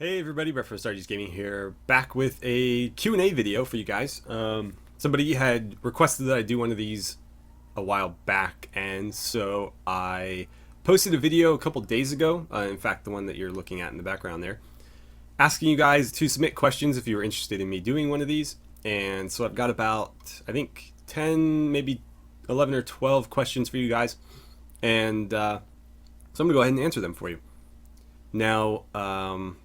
Hey everybody, Brett from AstartesGaming here, back with a Q&A video for you guys. Somebody had requested that I do one of these a while back, and so I posted a video a couple days ago, in fact the one that you're looking at in the background there, asking you guys to submit questions if you were interested in me doing one of these. And so I've got about, I think, 10, maybe 11 or 12 questions for you guys, and so I'm going to go ahead and answer them for you. Now,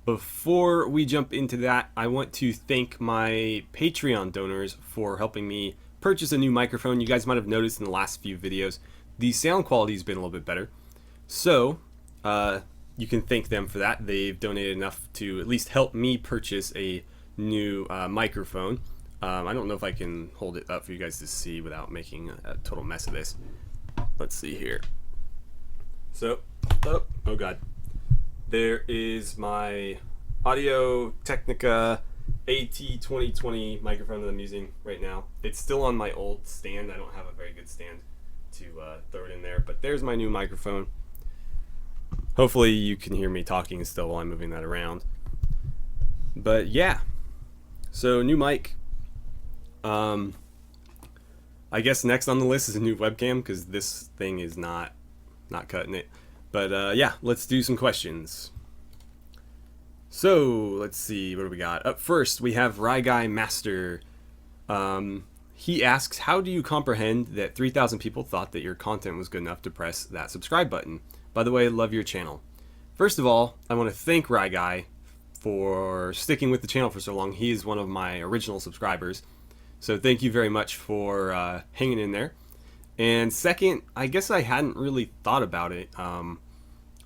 before we jump into that, I want to thank my Patreon donors for helping me purchase a new microphone. You guys might have noticed in the last few videos, the sound quality has been a little bit better. So, you can thank them for that. They've donated enough to at least help me purchase a new microphone. I don't know if I can hold it up for you guys to see without making a total mess of this. Let's see here. So, oh god. There is my Audio Technica AT2020 microphone that I'm using right now. It's still on my old stand. I don't have a very good stand to throw it in there, but there's my new microphone. Hopefully you can hear me talking still while I'm moving that around. But yeah, so new mic. I guess next on the list is a new webcam because this thing is not cutting it. But yeah, let's do some questions. So let's see, what do we got? Up first, we have Rye Guy Master. He asks, how do you comprehend that 3,000 people thought that your content was good enough to press that subscribe button? By the way, love your channel. First of all, I want to thank Rye Guy for sticking with the channel for so long. He is one of my original subscribers. So thank you very much for hanging in there. And second, I guess I hadn't really thought about it.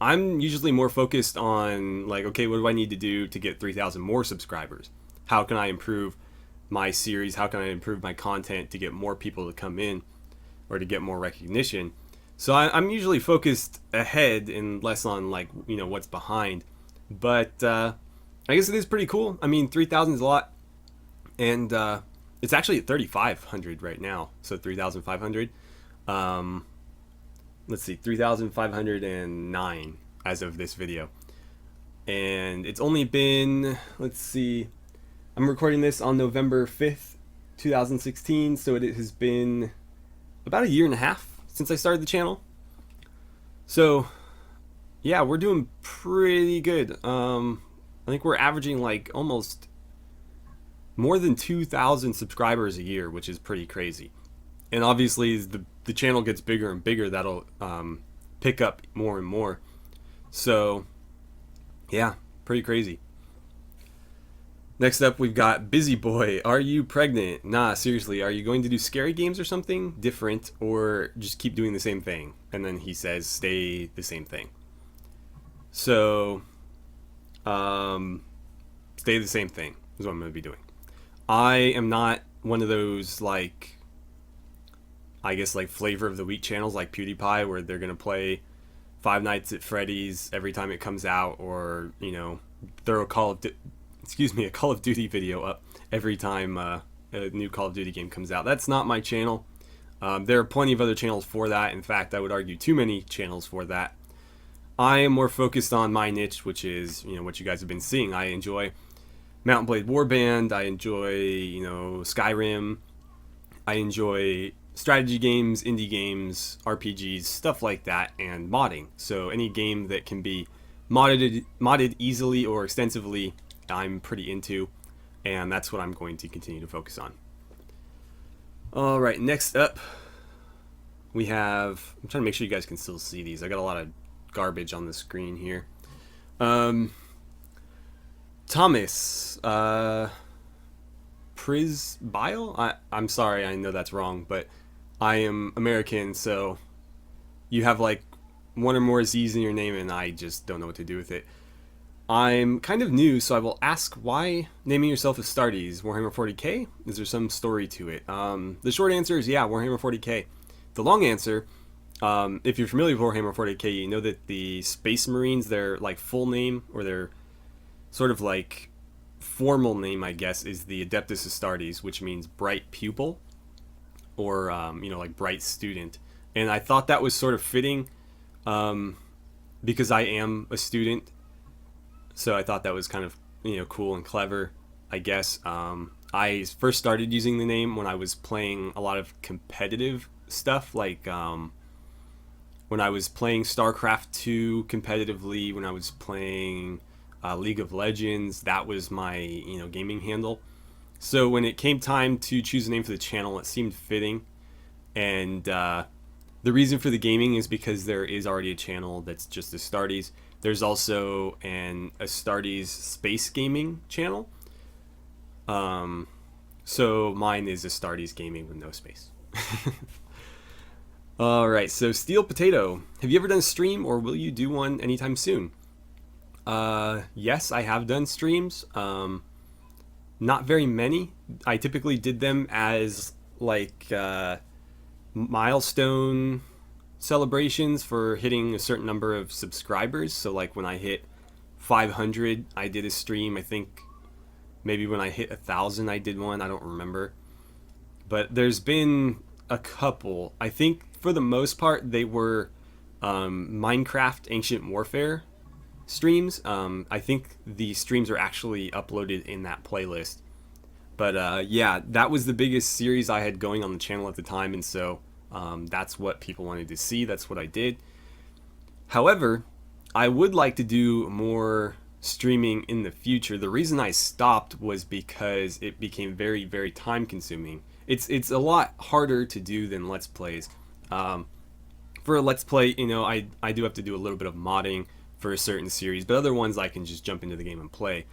I'm usually more focused on, like, okay, what do I need to do to get 3,000 more subscribers? How can I improve my series? How can I improve my content to get more people to come in or to get more recognition? So I'm usually focused ahead and less on, like, you know, what's behind. But I guess it is pretty cool. I mean, 3,000 is a lot. And it's actually at 3,500 right now. So 3,500. Let's see, 3,509 as of this video. And it's only been, let's see, I'm recording this on November 5th, 2016, so it has been about a year and a half since I started the channel. So, yeah, we're doing pretty good. I think we're averaging like almost more than 2,000 subscribers a year, which is pretty crazy. And obviously, as the channel gets bigger and bigger, that'll pick up more and more. So, yeah, pretty crazy. Next up, we've got Busy Boy. Are you pregnant? Nah, seriously, are you going to do scary games or something different, or just keep doing the same thing? And then he says, stay the same thing. So, stay the same thing is what I'm going to be doing. I am not one of those, like, I guess, like, flavor of the week channels like PewDiePie, where they're gonna play Five Nights at Freddy's every time it comes out, or, you know, throw a Call of Duty video up every time a new Call of Duty game comes out. That's not my channel. There are plenty of other channels for that. In fact, I would argue too many channels for that. I am more focused on my niche, which is, you know, what you guys have been seeing. I enjoy Mount & Blade Warband. I enjoy, you know, Skyrim. I enjoy strategy games, indie games, RPGs, stuff like that, and modding. So any game that can be modded easily or extensively, I'm pretty into, and that's what I'm going to continue to focus on. Alright, next up, we have, I'm trying to make sure you guys can still see these. I got a lot of garbage on the screen here. Thomas, Prisbile? I'm sorry, I know that's wrong, but I am American, so you have like one or more Z's in your name, and I just don't know what to do with it. I'm kind of new, so I will ask, why naming yourself Astartes? Warhammer 40k? Is there some story to it? The short answer is yeah, Warhammer 40k. The long answer, if you're familiar with Warhammer 40k, you know that the Space Marines, their like full name, or their sort of like formal name, I guess, is the Adeptus Astartes, which means bright pupil, or you know, like bright student. And I thought that was sort of fitting because I am a student So I thought that was kind of, cool and clever, I guess. I first started using the name when I was playing a lot of competitive stuff, like when I was playing StarCraft 2 competitively, when I was playing League of Legends. That was my, gaming handle. So when it came time to choose a name for the channel, it seemed fitting. And the reason for the gaming is because there is already a channel that's just Astartes. There's also an Astartes Space Gaming channel. So mine is Astartes Gaming with no space. All right, so Steel Potato, have you ever done a stream, or will you do one anytime soon? Yes, I have done streams. Not very many. I typically did them as like milestone celebrations for hitting a certain number of subscribers. So like when I hit 500, I did a stream. I think maybe when I hit 1,000, I did one. I don't remember. But there's been a couple. I think for the most part, they were Minecraft Ancient Warfare streams. I think the streams are actually uploaded in that playlist. But yeah, that was the biggest series I had going on the channel at the time, and so that's what people wanted to see. That's what I did. However, I would like to do more streaming in the future. The reason I stopped was because it became very, very time consuming. It's a lot harder to do than Let's Plays. For a Let's Play, I do have to do a little bit of modding for a certain series, but other ones I can just jump into the game and play.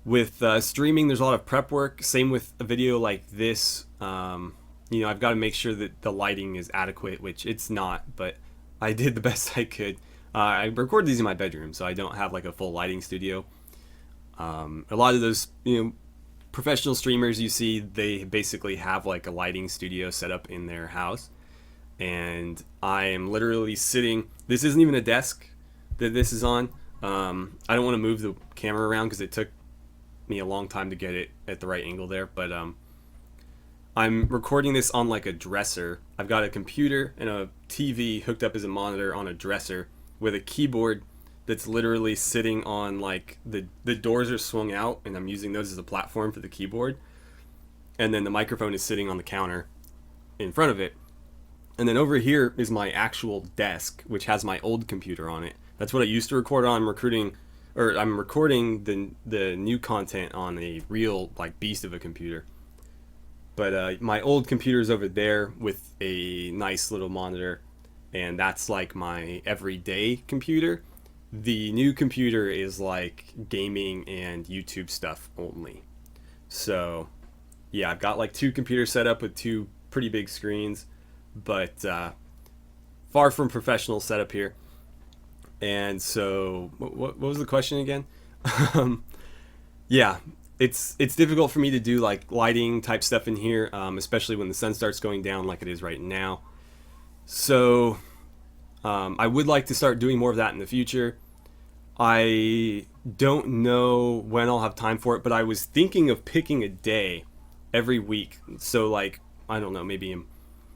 With streaming, there's a lot of prep work. Same with a video like this. I've got to make sure that the lighting is adequate, which it's not, but I did the best I could. I record these in my bedroom, so I don't have like a full lighting studio. A lot of those, professional streamers you see, they basically have like a lighting studio set up in their house. And I am literally sitting, this isn't even a desk that this is on. I don't want to move the camera around because it took me a long time to get it at the right angle there, but I'm recording this on like a dresser. I've got a computer and a TV hooked up as a monitor on a dresser with a keyboard that's literally sitting on like the doors are swung out, and I'm using those as a platform for the keyboard, and then the microphone is sitting on the counter in front of it. And then over here is my actual desk, which has my old computer on it. That's what I used to record on. I'm recording the new content on a real like beast of a computer. But my old computer is over there with a nice little monitor, and that's like my everyday computer. The new computer is like gaming and YouTube stuff only. So yeah, I've got like two computers set up with two pretty big screens, but far from professional setup here. And so what was the question again? Yeah, it's difficult for me to do like lighting type stuff in here, especially when the sun starts going down like it is right now. So I would like to start doing more of that in the future. I don't know when I'll have time for it, but I was thinking of picking a day every week. So like, I don't know, maybe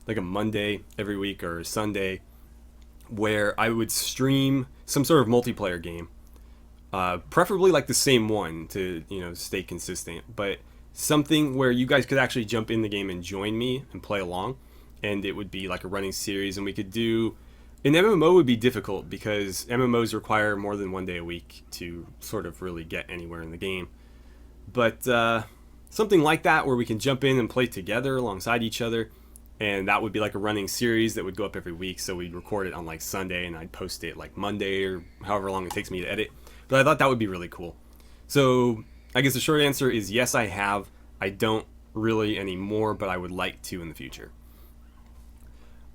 like a Monday every week or a Sunday, where I would stream some sort of multiplayer game. Preferably like the same one to, stay consistent, but something where you guys could actually jump in the game and join me and play along, and it would be like a running series, and we could do... An MMO would be difficult because MMOs require more than one day a week to sort of really get anywhere in the game. But something like that where we can jump in and play together alongside each other, and that would be like a running series that would go up every week. So we'd record it on like Sunday, and I'd post it like Monday or however long it takes me to edit. But I thought that would be really cool. So I guess the short answer is yes, I have. I don't really anymore, but I would like to in the future.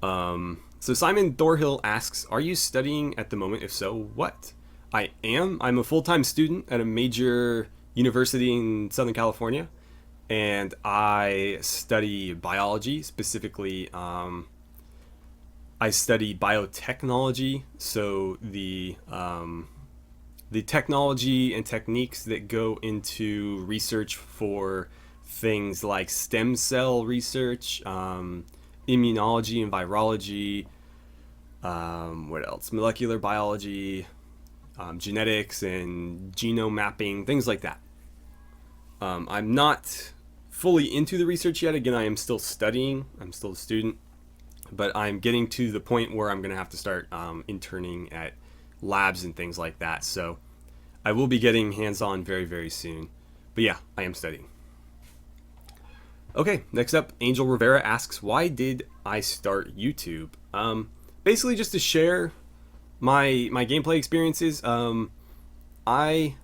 So Simon Thorhill asks, are you studying at the moment? If so, what? I am. I'm a full-time student at a major university in Southern California, and I study biology. Specifically, I study biotechnology, so the technology and techniques that go into research for things like stem cell research, immunology and virology, what else? Molecular biology, genetics and genome mapping, things like that. I'm not fully into the research yet. Again, I am still studying. I'm still a student, but I'm getting to the point where I'm going to have to start interning at labs and things like that. So I will be getting hands-on very, very soon. But yeah, I am studying. Okay, next up, Angel Rivera asks, why did I start YouTube? Basically just to share my gameplay experiences. I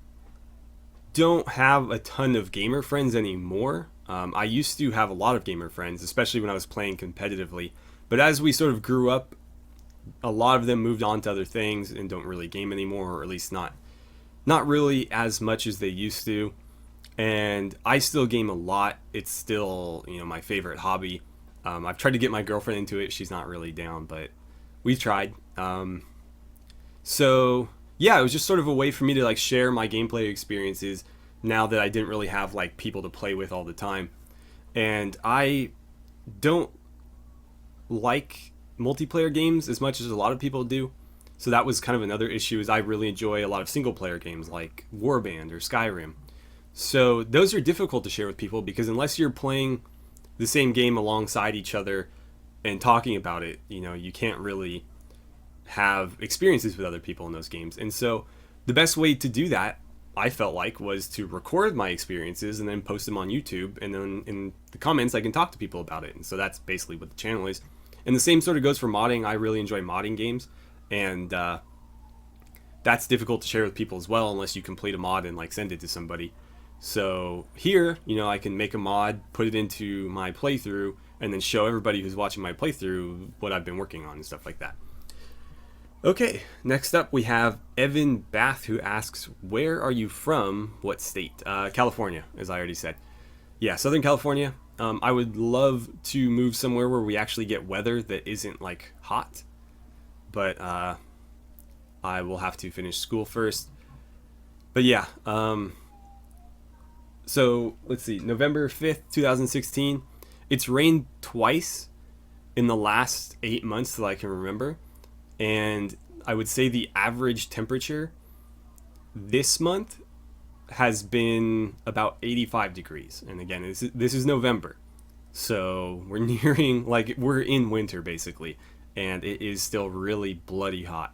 don't have a ton of gamer friends anymore. I used to have a lot of gamer friends, especially when I was playing competitively. But as we sort of grew up, a lot of them moved on to other things and don't really game anymore, or at least not really as much as they used to. And I still game a lot. It's still, my favorite hobby. I've tried to get my girlfriend into it. She's not really down, but we've tried. So yeah, it was just sort of a way for me to like share my gameplay experiences now that I didn't really have like people to play with all the time. And I don't like multiplayer games as much as a lot of people do. So that was kind of another issue, is I really enjoy a lot of single player games like Warband or Skyrim. So those are difficult to share with people because unless you're playing the same game alongside each other and talking about it, you can't really have experiences with other people in those games. And so the best way to do that, I felt like, was to record my experiences and then post them on YouTube, and then in the comments I can talk to people about it. And so that's basically what the channel is. And the same sort of goes for modding. I really enjoy modding games, and that's difficult to share with people as well unless you complete a mod and like send it to somebody. So here, I can make a mod, put it into my playthrough, and then show everybody who's watching my playthrough what I've been working on and stuff like that. Okay, next up we have Evan Bath, who asks, where are you from? What state? California, as I already said. Yeah, Southern California. I would love to move somewhere where we actually get weather that isn't like hot, but I will have to finish school first. But yeah, so let's see, November 5th, 2016. It's rained twice in the last 8 months that I can remember. And I would say the average temperature this month has been about 85 degrees. And again, this is November. So we're nearing, like, we're in winter basically. And it is still really bloody hot.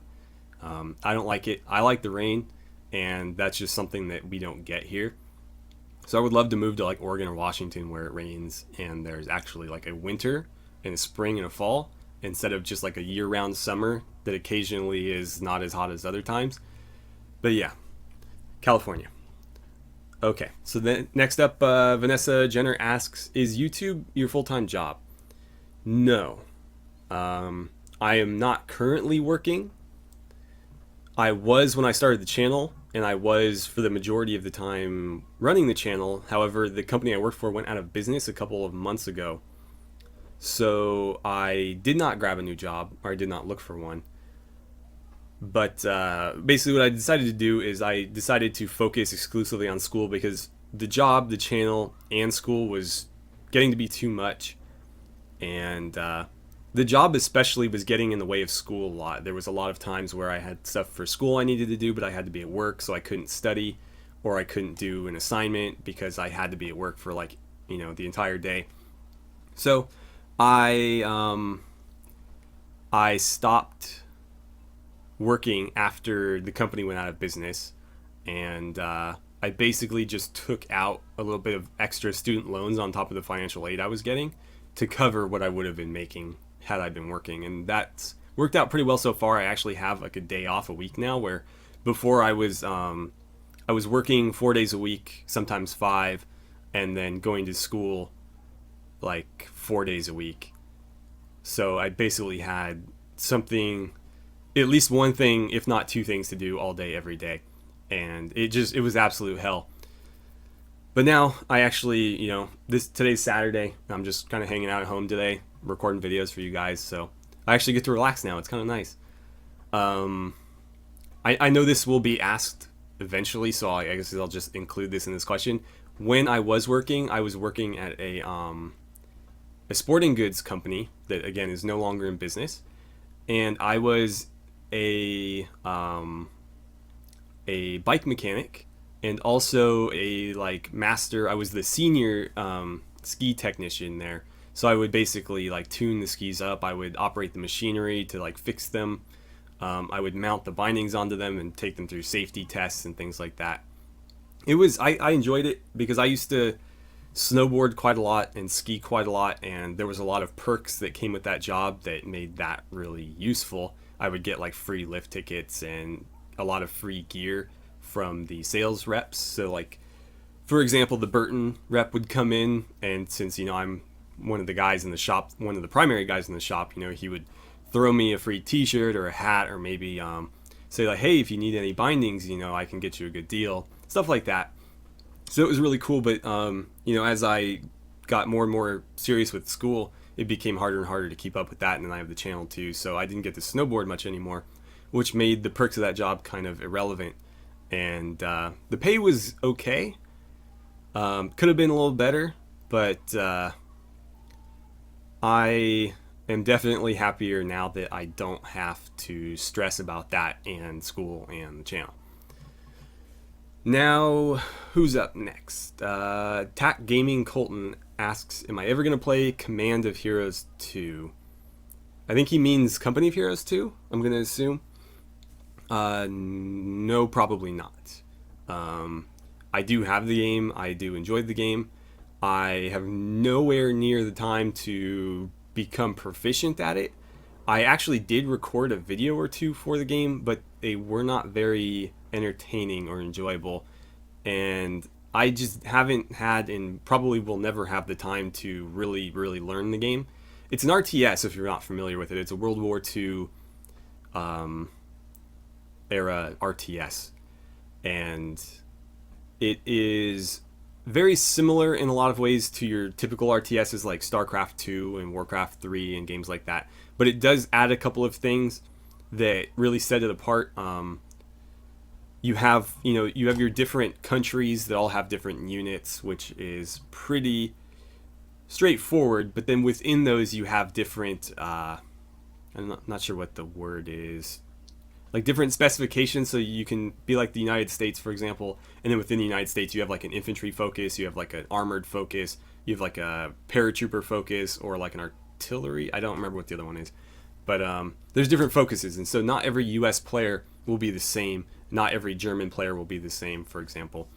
I don't like it. I like the rain. And that's just something that we don't get here. So I would love to move to like Oregon or Washington where it rains and there's actually like a winter and a spring and a fall, instead of just like a year-round summer that occasionally is not as hot as other times. But yeah, California. Okay, so then next up, Vanessa Jenner asks, is YouTube your full-time job? No. I am not currently working. I was when I started the channel, and I was for the majority of the time running the channel. However, the company I worked for went out of business a couple of months ago. So I did not grab a new job, or I did not look for one. But basically what I decided to do is I decided to focus exclusively on school, because the job, the channel, and school was getting to be too much. And the job especially was getting in the way of school a lot. There was a lot of times where I had stuff for school I needed to do, but I had to be at work, so I couldn't study, or I couldn't do an assignment because I had to be at work for like, the entire day. So I stopped working after the company went out of business, and I basically just took out a little bit of extra student loans on top of the financial aid I was getting to cover what I would have been making had I been working. And that's worked out pretty well so far. I actually have like a day off a week now, where before I was working 4 days a week, sometimes 5, and then going to school like 4 days a week. So I basically had something, at least one thing, if not 2 things to do all day, every day. And it was absolute hell. But now I actually, today's Saturday. I'm just kind of hanging out at home today, recording videos for you guys. So I actually get to relax now. It's kind of nice. I know this will be asked eventually, so I guess I'll just include this in this question. When I was working at a sporting goods company that, again, is no longer in business. And I was a a bike mechanic and also a like master. I was the senior ski technician there. So I would basically like tune the skis up. I would operate the machinery to like fix them. I would mount the bindings onto them and take them through safety tests and things like that. I enjoyed it because I used to snowboard quite a lot and ski quite a lot, and there was a lot of perks that came with that job that made that really useful. I would get like free lift tickets and a lot of free gear from the sales reps. So like, for example, the Burton rep would come in, and since I'm one of the guys in the shop, one of the primary guys in the shop, he would throw me a free t-shirt or a hat, or maybe say like, hey, if you need any bindings, I can get you a good deal, stuff like that. So it was really cool. But as I got more and more serious with school, it became harder and harder to keep up with that. And then I have the channel too, so I didn't get to snowboard much anymore, which made the perks of that job kind of irrelevant. And the pay was okay. Could have been a little better, but I am definitely happier now that I don't have to stress about that and school and the channel. Now, who's up next? Tac Gaming Colton asks, am I ever going to play Command of Heroes 2? I think he means Company of Heroes 2, I'm going to assume. No, probably not. I do have the game. I do enjoy the game. I have nowhere near the time to become proficient at it. I actually did record a video or two for the game, but they were not very entertaining or enjoyable, and I just haven't had and probably will never have the time to really learn the game. It's an RTS, if you're not familiar with it. It's a World War II era RTS, and it is very similar in a lot of ways to your typical RTSs like StarCraft 2 and Warcraft 3 and games like that, but it does add a couple of things that really set it apart. You have your different countries that all have different units, which is pretty straightforward, but then within those you have different I'm not sure what the word is, like different specifications. So you can be like the United States, for example, and then within the United States you have like an infantry focus, you have like an armored focus, you have like a paratrooper focus, or like an artillery. I don't remember what the other one is, but there's different focuses, and so not every US player will be the same, not every German player will be the same, for example.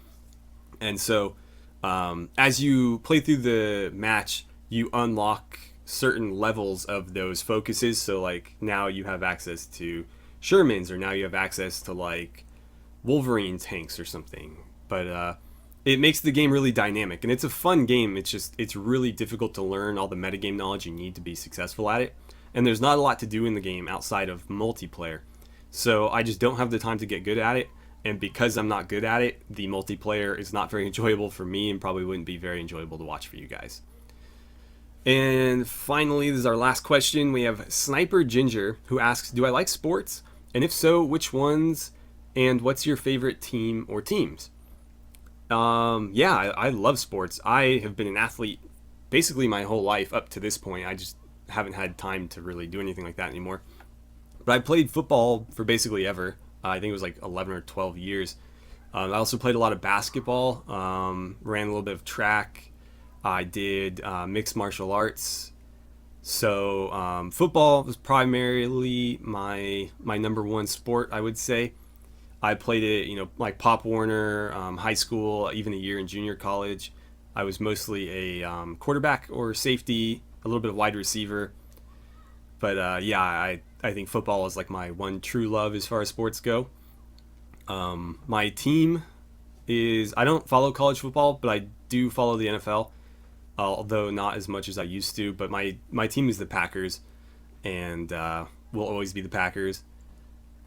And so as you play through the match, you unlock certain levels of those focuses. So like now you have access to Shermans, or now you have access to like Wolverine tanks or something. But it makes the game really dynamic, and it's a fun game. It's really difficult to learn all the metagame knowledge you need to be successful at it, and there's not a lot to do in the game outside of multiplayer. So I just don't have the time to get good at it, and because I'm not good at it, the multiplayer is not very enjoyable for me and probably wouldn't be very enjoyable to watch for you guys. And finally, this is our last question. We have Sniper Ginger, who asks, do I like sports? And if so, which ones? And what's your favorite team or teams? I love sports. I have been an athlete basically my whole life up to this point. I just haven't had time to really do anything like that anymore. But I played football for basically ever. I think it was like 11 or 12 years. I also played a lot of basketball, ran a little bit of track. I did mixed martial arts. So football was primarily my number one sport, I would say. I played it, like Pop Warner, high school, even a year in junior college. I was mostly a quarterback or safety, a little bit of wide receiver. But I think football is like my one true love as far as sports go. My team is, I don't follow college football, but I do follow the NFL. Although not as much as I used to, but my team is the Packers, and will always be the Packers.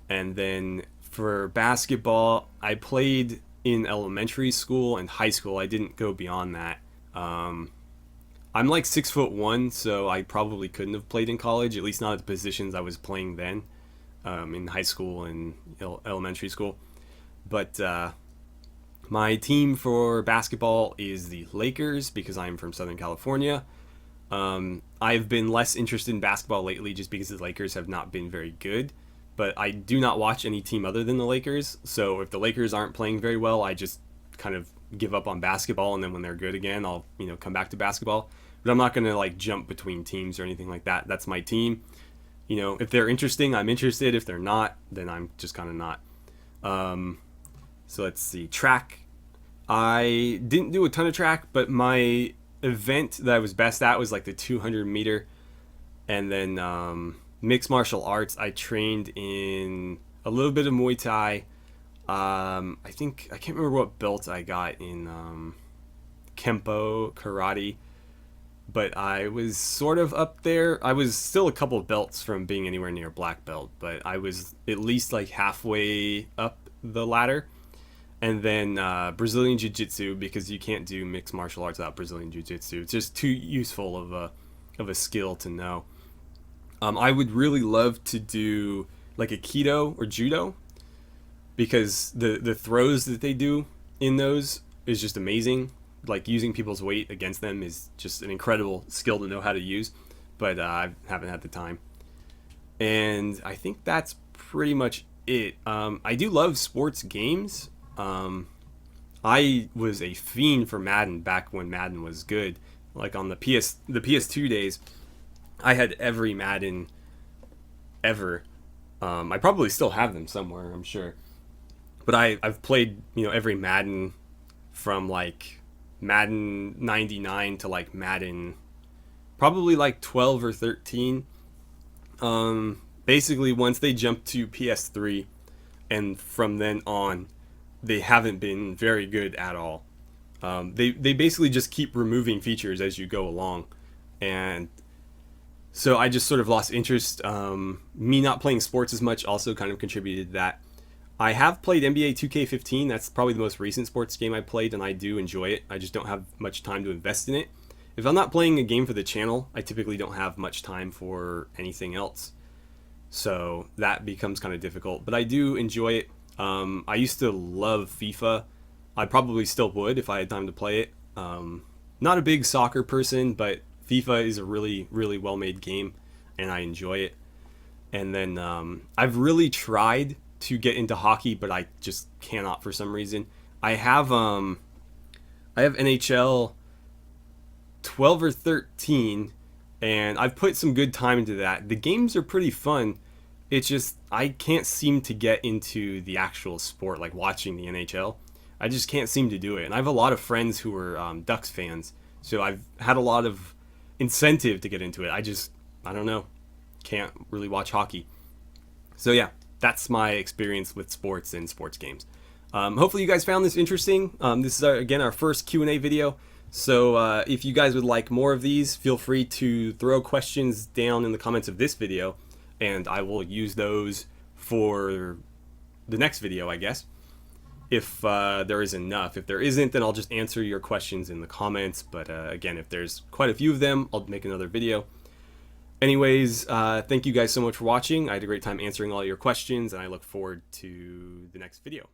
And then for basketball, I played in elementary school and high school. I didn't go beyond that. I'm like 6'1", so I probably couldn't have played in college, at least not at the positions I was playing then, in high school and elementary school. But my team for basketball is the Lakers because I'm from Southern California. I've been less interested in basketball lately just because the Lakers have not been very good. but I do not watch any team other than the Lakers. So if the Lakers aren't playing very well, I just kind of give up on basketball, and then when they're good again, I'll come back to basketball. But I'm not gonna like jump between teams or anything like that. That's my team. If they're interesting, I'm interested. If they're not, then I'm just kind of not. So let's see. Track. I didn't do a ton of track, but my event that I was best at was like the 200 meter. And then mixed martial arts, I trained in a little bit of Muay Thai. I can't remember what belt I got in Kempo, karate. But I was sort of up there. I was still a couple of belts from being anywhere near black belt, but I was at least like halfway up the ladder. And then Brazilian Jiu-Jitsu, because you can't do mixed martial arts without Brazilian Jiu-Jitsu. It's just too useful of a skill to know. I would really love to do like Aikido or Judo, because the throws that they do in those is just amazing. Like using people's weight against them is just an incredible skill to know how to use, but I haven't had the time. And I think that's pretty much it. I do love sports games. I was a fiend for Madden back when Madden was good. Like on the PS2 days, I had every Madden ever. I probably still have them somewhere, I'm sure. But I've played, every Madden from like Madden 99 to like Madden probably like 12 or 13. Basically once they jumped to PS3, and from then on they haven't been very good at all. They basically just keep removing features as you go along, and so I just sort of lost interest. Me not playing sports as much also kind of contributed to that. I have played NBA 2K15. That's probably the most recent sports game I played, and I do enjoy it. I just don't have much time to invest in it. If I'm not playing a game for the channel, I typically don't have much time for anything else. So that becomes kind of difficult, but I do enjoy it. I used to love FIFA. I probably still would if I had time to play it. Not a big soccer person, but FIFA is a really, really well-made game, and I enjoy it. And then I've really tried to get into hockey, but I just cannot for some reason. I have NHL 12 or 13, and I've put some good time into that. The games are pretty fun. It's just I can't seem to get into the actual sport, like watching the NHL. I just can't seem to do it. And I have a lot of friends who are Ducks fans, so I've had a lot of incentive to get into it. I don't know, can't really watch hockey. So yeah, that's my experience with sports and sports games. Hopefully you guys found this interesting. This is again our first Q&A video. So if you guys would like more of these, feel free to throw questions down in the comments of this video, and I will use those for the next video, I guess, if there is enough. If there isn't, then I'll just answer your questions in the comments. But again, if there's quite a few of them, I'll make another video. Anyways, thank you guys so much for watching. I had a great time answering all your questions, and I look forward to the next video.